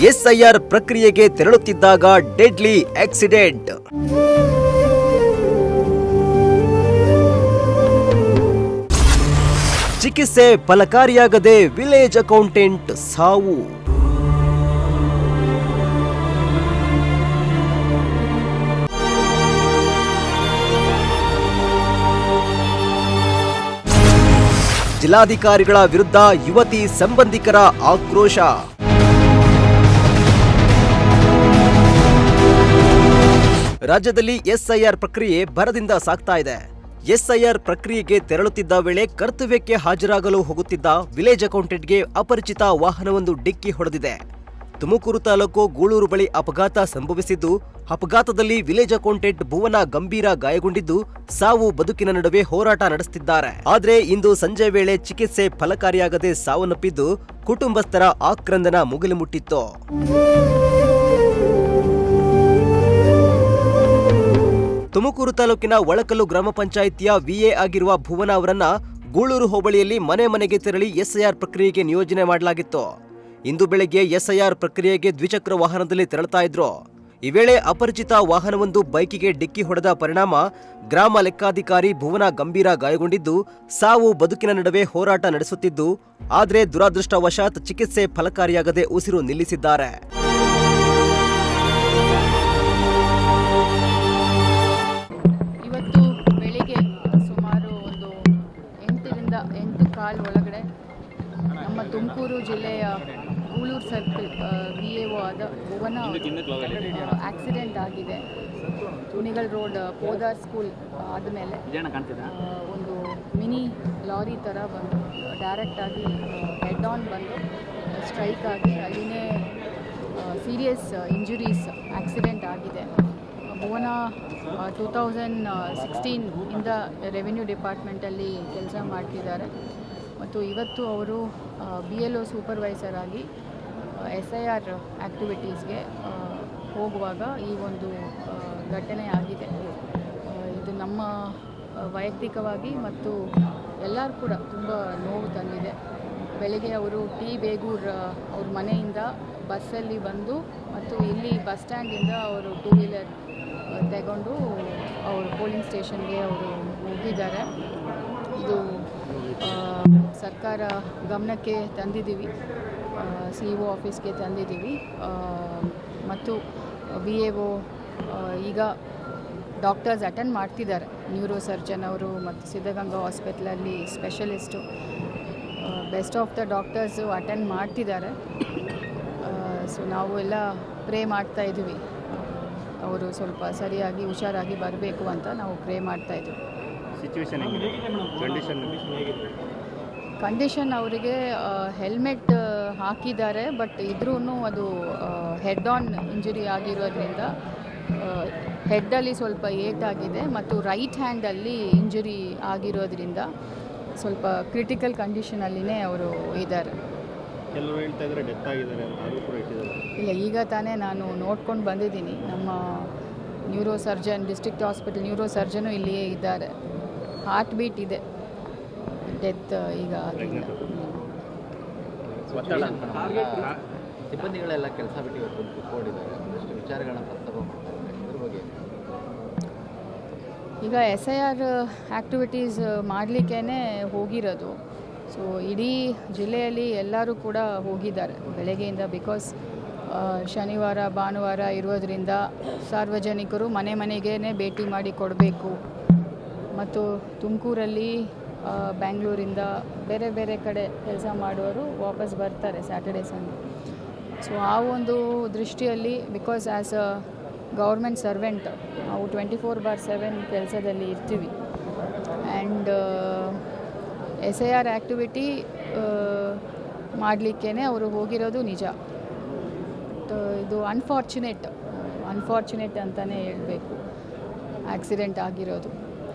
SIR ಪ್ರಕ್ರಿಯೆಗೆ ತೆರಳುತ್ತಿದ್ದಾಗ deadly accident. ಚಿಕಿತ್ಸೆ ಫಲಕಾರಿಯಾಗದೆ ವಿಲೇಜ್ ಅಕೌಂಟೆಂಟ್ ಸಾವು. ಜಿಲ್ಲಾಧಿಕಾರಿಗಳ ವಿರುದ್ಧ ಯುವತಿ ಸಂಬಂಧಿಕರ ಆಕ್ರೋಶ. ರಾಜ್ಯದಲ್ಲಿ ಎಸ್ಐಆರ್ ಪ್ರಕ್ರಿಯೆ ಭರದಿಂದ ಸಾಗ್ತಾ ಇದೆ. ಎಸ್ಐಆರ್ ಪ್ರಕ್ರಿಯೆಗೆ ತೆರಳುತ್ತಿದ್ದ ವೇಳೆ ಕರ್ತವ್ಯಕ್ಕೆ ಹಾಜರಾಗಲು ಹೋಗುತ್ತಿದ್ದ ವಿಲೇಜ್ ಅಕೌಂಟೆಂಟ್ಗೆ ಅಪರಿಚಿತ ವಾಹನವೊಂದು ಡಿಕ್ಕಿ ಹೊಡೆದಿದೆ. ತುಮಕೂರು ತಾಲೂಕು ಗೂಳೂರು ಬಳಿ ಅಪಘಾತ ಸಂಭವಿಸಿದ್ದು, ಅಪಘಾತದಲ್ಲಿ ವಿಲೇಜ್ ಅಕೌಂಟೆಂಟ್ ಭುವನ ಗಂಭೀರ ಗಾಯಗೊಂಡಿದ್ದು, ಸಾವು ಬದುಕಿನ ನಡುವೆ ಹೋರಾಟ ನಡೆಸುತ್ತಿದ್ದಾರೆ. ಆದರೆ ಇಂದು ಸಂಜೆ ವೇಳೆ ಚಿಕಿತ್ಸೆ ಫಲಕಾರಿಯಾಗದೆ ಸಾವನ್ನಪ್ಪಿದ್ದು, ಕುಟುಂಬಸ್ಥರ ಆಕ್ರಂದನ ಮುಗಿಲು ಮುಟ್ಟಿತ್ತು. ತುಮಕೂರು ತಾಲೂಕಿನ ಒಳಕಲ್ಲು ಗ್ರಾಮ ಪಂಚಾಯಿತಿಯ ವಿಎ ಆಗಿರುವ ಭುವನ ಅವರನ್ನ ಗೂಳೂರು ಹೋಬಳಿಯಲ್ಲಿ ಮನೆ ಮನೆಗೆ ತೆರಳಿ ಎಸ್ಐಆರ್ ಪ್ರಕ್ರಿಯೆಗೆ ನಿಯೋಜನೆ ಮಾಡಲಾಗಿತ್ತು. ಇಂದು ಬೆಳಗ್ಗೆ ಎಸ್ಐಆರ್ ಪ್ರಕ್ರಿಯೆಗೆ ದ್ವಿಚಕ್ರ ವಾಹನದಲ್ಲಿ ತೆರಳುತ್ತಾ ಇದ್ರು. ಈ ವೇಳೆ ಅಪರಿಚಿತ ವಾಹನವೊಂದು ಬೈಕಿಗೆ ಡಿಕ್ಕಿ ಹೊಡೆದ ಪರಿಣಾಮ ಗ್ರಾಮ ಲೆಕ್ಕಾಧಿಕಾರಿ ಭುವನ ಗಂಭೀರ ಗಾಯಗೊಂಡಿದ್ದು, ಸಾವು ಬದುಕಿನ ನಡುವೆ ಹೋರಾಟ ನಡೆಸುತ್ತಿದ್ದು, ಆದರೆ ದುರಾದೃಷ್ಟವಶಾತ್ ಚಿಕಿತ್ಸೆ ಫಲಕಾರಿಯಾಗದೆ ಉಸಿರು ನಿಲ್ಲಿಸಿದ್ದಾರೆ. ಒಳಗಡೆ ನಮ್ಮ ತುಮಕೂರು ಜಿಲ್ಲೆಯ ಗೂಳೂರು ಸರ್ಕಲ್ VAO ಆದ ಭುವನ ಆಕ್ಸಿಡೆಂಟ್ ಆಗಿದೆ. ತುಣಿಗಲ್ ರೋಡ್ ಪೋದಾರ್ ಸ್ಕೂಲ್ ಆದಮೇಲೆ ಒಂದು ಮಿನಿ ಲಾರಿ ಥರ ಬಂದು ಡೈರೆಕ್ಟಾಗಿ ಹೆಡ್ ಆನ್ ಬಂದು ಸ್ಟ್ರೈಕ್ ಆಗಿ ಅಲ್ಲಿನೇ ಸೀರಿಯಸ್ ಇಂಜುರೀಸ್ ಆಕ್ಸಿಡೆಂಟ್ ಆಗಿದೆ. ಭುವನ 2016 ಇಂದ ರೆವಿನ್ಯೂ ಡಿಪಾರ್ಟ್ಮೆಂಟಲ್ಲಿ ಕೆಲಸ ಮಾಡ್ತಿದ್ದಾರೆ ಮತ್ತು ಇವತ್ತು ಅವರು BLO ಸೂಪರ್ವೈಸರ್ ಆಗಿ SIR ಆ್ಯಕ್ಟಿವಿಟೀಸ್ಗೆ ಹೋಗುವಾಗ ಈ ಒಂದು ಘಟನೆ ಆಗಿದೆ. ಇದು ನಮ್ಮ ವೈಯಕ್ತಿಕವಾಗಿ ಮತ್ತು ಎಲ್ಲರೂ ಕೂಡ ತುಂಬ ನೋವು ತಂದಿದೆ. ಬೆಳಗ್ಗೆ ಅವರು ಬೇಗೂರ್ ಅವ್ರ ಮನೆಯಿಂದ ಬಸ್ಸಲ್ಲಿ ಬಂದು ಮತ್ತು ಇಲ್ಲಿ ಬಸ್ ಸ್ಟ್ಯಾಂಡಿಂದ ಅವರು 2 ವೀಲರ್ ತಗೊಂಡು ಅವರು ಪೋಲಿಂಗ್ ಸ್ಟೇಷನ್ಗೆ ಅವರು ಹೋಗಿದ್ದಾರೆ. ಇದು ಸರ್ಕಾರ ಗಮನಕ್ಕೆ ತಂದಿದ್ದೀವಿ, CO ಆಫೀಸ್ಗೆ ತಂದಿದ್ದೀವಿ ಮತ್ತು VAO ಈಗ ಡಾಕ್ಟರ್ಸ್ ಅಟೆಂಡ್ ಮಾಡ್ತಿದ್ದಾರೆ. ನ್ಯೂರೋ ಸರ್ಜನ್ ಅವರು ಮತ್ತು ಸಿದ್ಧಗಂಗಾ ಹಾಸ್ಪಿಟ್ಲಲ್ಲಿ specialist best of the doctors attend ಮಾಡ್ತಿದ್ದಾರೆ. ಸೊ ನಾವು ಎಲ್ಲ ಪ್ರೇ ಮಾಡ್ತಾ ಇದ್ದೀವಿ, ಅವರು ಸ್ವಲ್ಪ ಸರಿಯಾಗಿ ಹುಷಾರಾಗಿ ಬರಬೇಕು ಅಂತ ನಾವು ಪ್ರೇ ಮಾಡ್ತಾ ಇದ್ದೀವಿ. ಕಂಡೀಷನ್ ಅವರಿಗೆ ಹೆಲ್ಮೆಟ್ ಹಾಕಿದ್ದಾರೆ, ಬಟ್ ಇದ್ರೂ ಅದು ಹೆಡ್ ಆನ್ ಇಂಜುರಿ ಆಗಿರೋದ್ರಿಂದ ಹೆಡ್ಡಲ್ಲಿ ಸ್ವಲ್ಪ ಏಟಾಗಿದೆ ಮತ್ತು ರೈಟ್ ಹ್ಯಾಂಡಲ್ಲಿ ಇಂಜುರಿ ಆಗಿರೋದ್ರಿಂದ ಸ್ವಲ್ಪ ಕ್ರಿಟಿಕಲ್ ಕಂಡೀಷನಲ್ಲಿನೇ ಅವರು ಇದ್ದಾರೆ. ಕೆಲವರು ಹೇಳ್ತಾ ಇದ್ದಾರೆ ಡೆತ್ ಆಗಿದ್ದಾರೆ ಅಂತ, ಅದು ಕೂಡ ಇಟ್ಟಿದ್ದಾರೆ. ಇಲ್ಲ, ಈಗ ತಾನೇ ನಾನು ನೋಡ್ಕೊಂಡು ಬಂದಿದ್ದೀನಿ. ನಮ್ಮ neuro surgeon, district hospital neuro surgeon ಇಲ್ಲಿಯೇ ಇದ್ದಾರೆ. ಹಾರ್ಟ್ ಬೀಟ್ ಇದೆ, ಡೆತ್ ಈಗ ಆಗಿಲ್ಲ. ಸಿಬ್ಬಂದಿಗಳೆಲ್ಲ ಕೆಲಸ ಬಿಟ್ಟು ಇವತ್ತು ಕೂತ್ಕೊಂಡಿದ್ದಾರೆ, ಒಂದಷ್ಟು ವಿಚಾರಗಳನ್ನ ಪ್ರಸ್ತಾಪ ಮಾಡ್ತಾರೆ, ಇದ್ರ ಬಗ್ಗೆ. ಈಗ SIR ಆ್ಯಕ್ಟಿವಿಟೀಸ್ ಮಾಡಲಿಕ್ಕೇ ಹೋಗಿರೋದು. ಸೊ ಇಡೀ ಜಿಲ್ಲೆಯಲ್ಲಿ ಎಲ್ಲರೂ ಕೂಡ ಹೋಗಿದ್ದಾರೆ ಬೆಳಗ್ಗೆಯಿಂದ. ಬಿಕಾಸ್ ಶನಿವಾರ ಭಾನುವಾರ ಇರೋದರಿಂದ ಸಾರ್ವಜನಿಕರು ಮನೆ ಮನೆಗೇ ಭೇಟಿ ಮಾಡಿ ಕೊಡಬೇಕು ಮತ್ತು ತುಮಕೂರಲ್ಲಿ ಬ್ಯಾಂಗ್ಳೂರಿಂದ ಬೇರೆ ಬೇರೆ ಕಡೆ ಕೆಲಸ ಮಾಡುವವರು ವಾಪಸ್ ಬರ್ತಾರೆ ಸ್ಯಾಟರ್ಡೆ ಸಂಡೇ. ಸೊ ಆ ಒಂದು ದೃಷ್ಟಿಯಲ್ಲಿ because as a government servant ನಾವು 24/7 ಕೆಲಸದಲ್ಲಿ ಇರ್ತೀವಿ. ಆ್ಯಂಡ್ SIR ಆ್ಯಕ್ಟಿವಿಟಿ ಮಾಡಲಿಕ್ಕೇ ಅವರು ಹೋಗಿರೋದು ನಿಜ. ಇದು ಅನ್ಫಾರ್ಚುನೇಟ್ ಅಂತಲೇ ಹೇಳಬೇಕು ಆಕ್ಸಿಡೆಂಟ್ ಆಗಿರೋದು.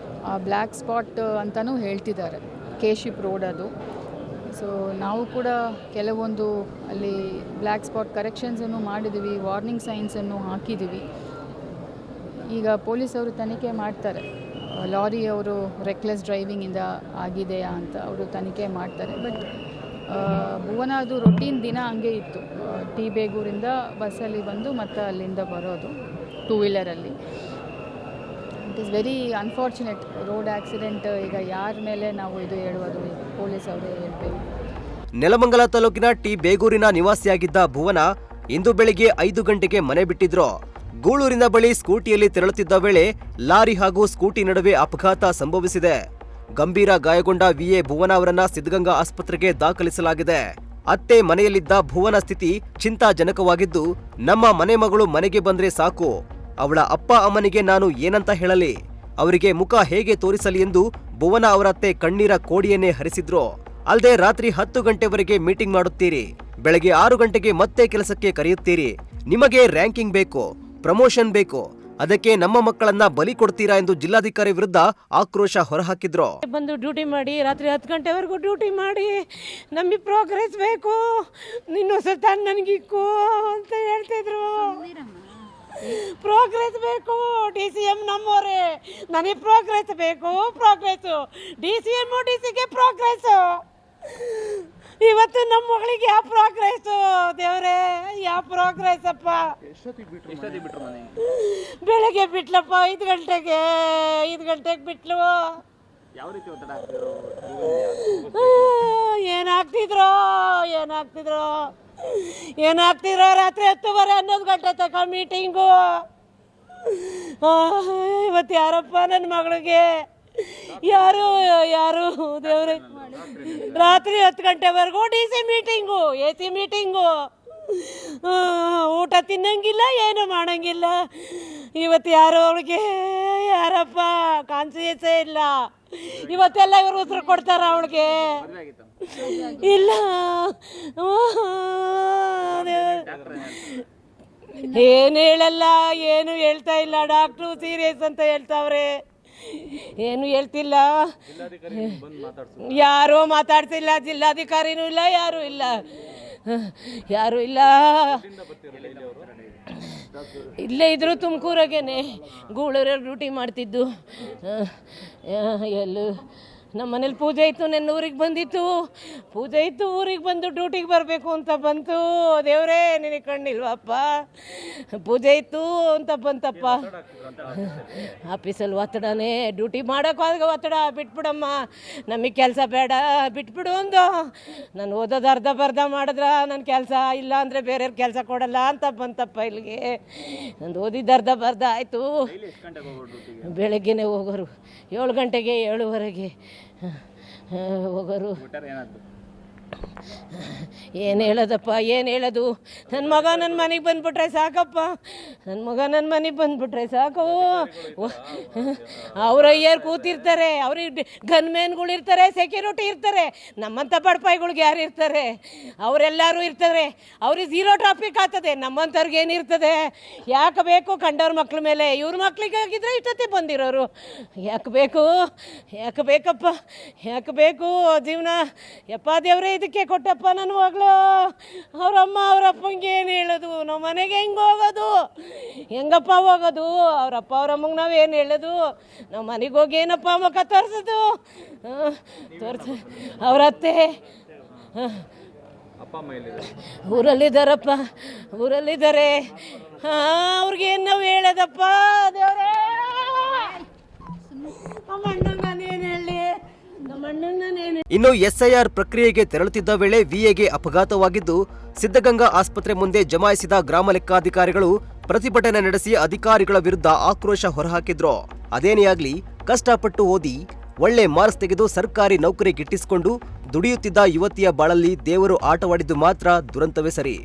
ಬ್ಲ್ಯಾಕ್ ಸ್ಪಾಟ್ ಅಂತಲೂ ಹೇಳ್ತಿದ್ದಾರೆ, ಕೇಶಿಪ್ ರೋಡ್ ಅದು. ಸೊ ನಾವು ಕೂಡ ಕೆಲವೊಂದು ಅಲ್ಲಿ ಬ್ಲ್ಯಾಕ್ ಸ್ಪಾಟ್ ಕರೆಕ್ಷನ್ಸನ್ನು ಮಾಡಿದ್ದೀವಿ, ವಾರ್ನಿಂಗ್ ಸೈನ್ಸನ್ನು ಹಾಕಿದ್ದೀವಿ. ಈಗ ಪೊಲೀಸವರು ತನಿಖೆ ಮಾಡ್ತಾರೆ, ಲಾರಿ ಅವರು ರೆಕ್ಲೆಸ್ ಡ್ರೈವಿಂಗಿಂದ ಆಗಿದೆಯಾ ಅಂತ ಅವರು ತನಿಖೆ ಮಾಡ್ತಾರೆ. ಬಟ್ ಭುವನ ಅದು ರೊಟೀನ್ ದಿನ ಹಂಗೆ ಇತ್ತು. ಟಿ ಬೇಗೂರಿಂದ ಬಸ್ಸಲ್ಲಿ ಬಂದು ಮತ್ತು ಅಲ್ಲಿಂದ ಬರೋದು 2 ವೀಲರಲ್ಲಿ. It is very unfortunate road accident. ಈಗ ಯಾರ ಮೇಲೆ ನಾವು ಇದು ಹೇಳುವುದು, ಪೊಲೀಸ್ ಅವರೇ ಹೇಳ್ಬೇಕು. ನೆಲಮಂಗಲ ತಾಲೂಕಿನ ಟಿ ಬೇಗೂರಿನ ನಿವಾಸಿಯಾಗಿದ್ದ ಭುವನ ಇಂದು ಬೆಳಿಗ್ಗೆ 5 ಗಂಟೆಗೆ ಮನೆ ಬಿಟ್ಟಿದ್ರು. ಗೂಳೂರಿನ ಬಳಿ ಸ್ಕೂಟಿಯಲ್ಲಿ ತೆರಳುತ್ತಿದ್ದ ವೇಳೆ ಲಾರಿ ಹಾಗೂ ಸ್ಕೂಟಿ ನಡುವೆ ಅಪಘಾತ ಸಂಭವಿಸಿದೆ. ಗಂಭೀರ ಗಾಯಗೊಂಡ ವಿಎ ಭುವನ ಅವರನ್ನ ಸಿದ್ಧಗಂಗಾ ಆಸ್ಪತ್ರೆಗೆ ದಾಖಲಿಸಲಾಗಿದೆ. ಅತ್ತೆ ಮನೆಯಲ್ಲಿದ್ದ ಭುವನ ಸ್ಥಿತಿ ಚಿಂತಾಜನಕವಾಗಿದ್ದು, ನಮ್ಮ ಮನೆ ಮಗಳು ಮನೆಗೆ ಬಂದ್ರೆ ಸಾಕು, ಅವಳ ಅಪ್ಪ ಅಮ್ಮನಿಗೆ ನಾನು ಏನಂತ ಹೇಳಲಿ, ಅವರಿಗೆ ಮುಖ ಹೇಗೆ ತೋರಿಸಲಿ ಎಂದು ಭುವನ ಅವರತ್ತೆ ಕಣ್ಣೀರ ಕೋಡಿಯನ್ನೇ ಹರಿಸಿದ್ರು. ಅಲ್ಲದೆ ರಾತ್ರಿ 10 ಗಂಟೆವರೆಗೆ ಮೀಟಿಂಗ್ ಮಾಡುತ್ತೀರಿ, ಬೆಳಗ್ಗೆ 6 ಗಂಟೆಗೆ ಮತ್ತೆ ಕೆಲಸಕ್ಕೆ ಕರೆಯುತ್ತೀರಿ, ನಿಮಗೆ ರ್ಯಾಂಕಿಂಗ್ ಬೇಕು, ಪ್ರಮೋಷನ್ ಬೇಕು, ಅದಕ್ಕೆ ನಮ್ಮ ಮಕ್ಕಳನ್ನ ಬಲಿ ಕೊಡ್ತೀರಾ ಎಂದು ಜಿಲ್ಲಾಧಿಕಾರಿ ವಿರುದ್ಧ ಆಕ್ರೋಶ ಹೊರಹಾಕಿದ್ರು. ಬಂದು ಡ್ಯೂಟಿ ಮಾಡಿ ರಾತ್ರಿ 10 ಗಂಟೆವರೆಗೂ ಡ್ಯೂಟಿ ಮಾಡಿ ನಮಗೆ ಪ್ರೋಗ್ರೆಸ್ ಬೇಕು, ನಿನ್ನ ಸತಾನ್ ನನಗಿಕ್ಕು ಅಂತ ಹೇಳ್ತಿದ್ರು. ಪ್ರೋಗ್ರೆಸ್ ಬೇಕು, DCM ನಮ್ಮವರೇ, ನನಗೆ ಪ್ರೋಗ್ರೆಸ್ ಬೇಕು, ಪ್ರೋಗ್ರೆಸ್ಸು DCM DCಗೆ ಪ್ರೋಗ್ರೆಸ್ಸು. ಇವತ್ತು ನಮ್ಮ ಮಗಳಿಗೆ ಯಾವ ಪ್ರೋಗ್ರೆಸ್ ದೇವ್ರೆ, ಯಾವ ಪ್ರೋಗ್ರೆಸ್ ಅಪ್ಪ. ಬೆಳಗ್ಗೆ ಬಿಟ್ಲಪ್ಪ 5 ಗಂಟೆಗೆ, 5 ಗಂಟೆಗೆ ಬಿಟ್ಲು. ಯಾವ ರೀತಿ ಒತ್ತಡ ಏನಾಗ್ತಿದ್ರು ರಾತ್ರಿ 10:30 11 ಗಂಟೆ ತನಕ ಮೀಟಿಂಗು. ಇವತ್ತು ಯಾರಪ್ಪ ನನ್ನ ಮಗಳಿಗೆ, ಯಾರು ದೇವ್ರೆ. ರಾತ್ರಿ 10 ಗಂಟೆವರೆಗೂ DC ಮೀಟಿಂಗು, AC ಮೀಟಿಂಗು. ಊಟ ತಿನ್ನಂಗಿಲ್ಲ, ಏನು ಮಾಡಂಗಿಲ್ಲ. ಇವತ್ತು ಯಾರು ಅವಳಿಗೆ, ಯಾರಪ್ಪ ಕಾನ್ಸಿಯಸ್ಸೇ ಇಲ್ಲ. ಇವತ್ತೆಲ್ಲ ಇವರು ಉಸಿರು ಕೊಡ್ತಾರ ಅವಳಿಗೆ? ಇಲ್ಲ. ಏನು ಹೇಳಲ್ಲ, ಏನು ಹೇಳ್ತಾ ಇಲ್ಲ. ಡಾಕ್ಟ್ರು ಸೀರಿಯಸ್ ಅಂತ ಹೇಳ್ತಾವ್ರೆ, ಏನು ಹೇಳ್ತಿಲ್ಲ. ಯಾರೂ ಮಾತಾಡ್ತಿಲ್ಲ, ಜಿಲ್ಲಾಧಿಕಾರಿನೂ ಇಲ್ಲ, ಯಾರೂ ಇಲ್ಲ. ಇಲ್ಲೇ ಇದ್ರು, ತುಮಕೂರಾಗೇನೆ ಗೂಳೂರಲ್ಲಿ ಡ್ಯೂಟಿ ಮಾಡ್ತಿದ್ದು. ಎಲ್ಲೂ ನಮ್ಮ ಮನೇಲಿ ಪೂಜೆ ಇತ್ತು, ನನ್ನ ಊರಿಗೆ ಬಂದಿತ್ತು. ಪೂಜೆ ಇತ್ತು, ಊರಿಗೆ ಬಂದು ಡ್ಯೂಟಿಗೆ ಬರಬೇಕು ಅಂತ ಬಂತು. ದೇವರೇ ನಿನಗೆ ಕಣ್ಣಿಲ್ವಪ್ಪ, ಪೂಜೆ ಇತ್ತು ಅಂತ ಬಂತಪ್ಪ. ಆಫೀಸಲ್ಲಿ ಒತ್ತಡನೇ, ಡ್ಯೂಟಿ ಮಾಡೋಕ್ಕಾಗ ಒತ್ತಡ. ಬಿಟ್ಬಿಡಮ್ಮ, ನಮಗೆ ಕೆಲಸ ಬೇಡ, ಬಿಟ್ಬಿಡು ಒಂದು. ನಾನು ಓದೋದು ಅರ್ಧ ಮಾಡಿದ್ರೆ ನನ್ನ ಕೆಲಸ ಇಲ್ಲ ಅಂದರೆ ಬೇರೆಯವ್ರ ಕೆಲಸ ಕೊಡಲ್ಲ ಅಂತ ಬಂತಪ್ಪ ಇಲ್ಲಿಗೆ. ನಂದು ಓದಿದ್ದು ಅರ್ಧ ಆಯಿತು. ಬೆಳಗ್ಗೆನೇ ಹೋಗೋರು, 7 ಗಂಟೆಗೆ 7:30 ಹೋಗೋರು. ಏನು ಹೇಳೋದಪ್ಪ, ಏನು ಹೇಳೋದು. ನನ್ನ ಮಗ ನನ್ನ ಮನೆಗೆ ಬಂದುಬಿಟ್ರೆ ಸಾಕಪ್ಪ, ನನ್ನ ಮಗ ನನ್ನ ಮನೆಗೆ ಬಂದುಬಿಟ್ರೆ ಸಾಕು. ಅವ್ರ ಅಯ್ಯರು ಕೂತಿರ್ತಾರೆ, ಅವ್ರಿಗೆ ಗನ್ಮೇನ್ಗಳು ಇರ್ತಾರೆ, ಸೆಕ್ಯೂರಿಟಿ ಇರ್ತಾರೆ. ನಮ್ಮಂಥ ಬಡಪಾಯಿಗಳ್ಗೆ ಯಾರು ಇರ್ತಾರೆ? ಅವರೆಲ್ಲರೂ ಇರ್ತಾರೆ. ಅವ್ರಿಗೆ 0 ಟ್ರಾಫಿಕ್ ಆಗ್ತದೆ, ನಮ್ಮಂಥವ್ರಿಗೆ ಏನಿರ್ತದೆ? ಯಾಕೆ ಬೇಕು ಕಂಡವ್ರ ಮಕ್ಳ ಮೇಲೆ? ಇವ್ರ ಮಕ್ಳಿಗಾಗಿದ್ರೆ ಇಷ್ಟೊತ್ತೇ ಬಂದಿರೋರು. ಯಾಕೆ ಬೇಕಪ್ಪ, ಯಾಕೆ ಬೇಕು ಜೀವನ? ಯಪ್ಪ ದೇವ್ರೆ, ಇದಕ್ಕೆ ಕೊಟ್ಟಪ್ಪ ನನ್ನ ಮಗಳು. ಅವರಮ್ಮ ಅವರಪ್ಪಂಗೆ ಏನು ಹೇಳೋದು? ನಾವು ಮನೆಗೆ ಹೆಂಗೆ ಹೋಗೋದು? ಹೆಂಗಪ್ಪ ಹೋಗೋದು? ಅವರಪ್ಪ ಅವರಮ್ಮಂಗೆ ನಾವೇನು ಹೇಳೋದು? ನಾವು ಮನೆಗೆ ಹೋಗಿ ಏನಪ್ಪ ಮುಖ ತೋರಿಸೋದು? ಅವರತ್ತೆ ಊರಲ್ಲಿದ್ದಾರಪ್ಪ, ಊರಲ್ಲಿದ್ದಾರೆ. ಅವ್ರಿಗೇನು ನಾವು ಹೇಳೋದಪ್ಪ ದೇವ್ರೇ? ನಮ್ಮ ಅಣ್ಣಂಗೆ ನಾನೇನು ಹೇಳಿ, ಇನ್ನು SIR ಪ್ರಕ್ರಿಯೆಗೆ ತೆರಳುತ್ತಿದ್ದ ವೇಳೆ ವಿಎಗೆ ಅಪಘಾತವಾಗಿದ್ದು, ಸಿದ್ಧಗಂಗಾ ಆಸ್ಪತ್ರೆ ಮುಂದೆ ಜಮಾಯಿಸಿದ ಗ್ರಾಮ ಲೆಕ್ಕಾಧಿಕಾರಿಗಳು ಪ್ರತಿಭಟನೆ ನಡೆಸಿ ಅಧಿಕಾರಿಗಳ ವಿರುದ್ಧ ಆಕ್ರೋಶ ಹೊರಹಾಕಿದ್ರು. ಅದೇನೇ ಆಗ್ಲಿ, ಕಷ್ಟಪಟ್ಟು ಓದಿ ಒಳ್ಳೆ ಮಾರ್ಕ್ಸ್ ತೆಗೆದು ಸರ್ಕಾರಿ ನೌಕರಿ ಗಿಟ್ಟಿಸಿಕೊಂಡು ದುಡಿಯುತ್ತಿದ್ದ ಯುವತಿಯ ಬಾಳಲ್ಲಿ ದೇವರು ಆಟವಾಡಿದ್ದು ಮಾತ್ರ ದುರಂತವೇ ಸರಿ.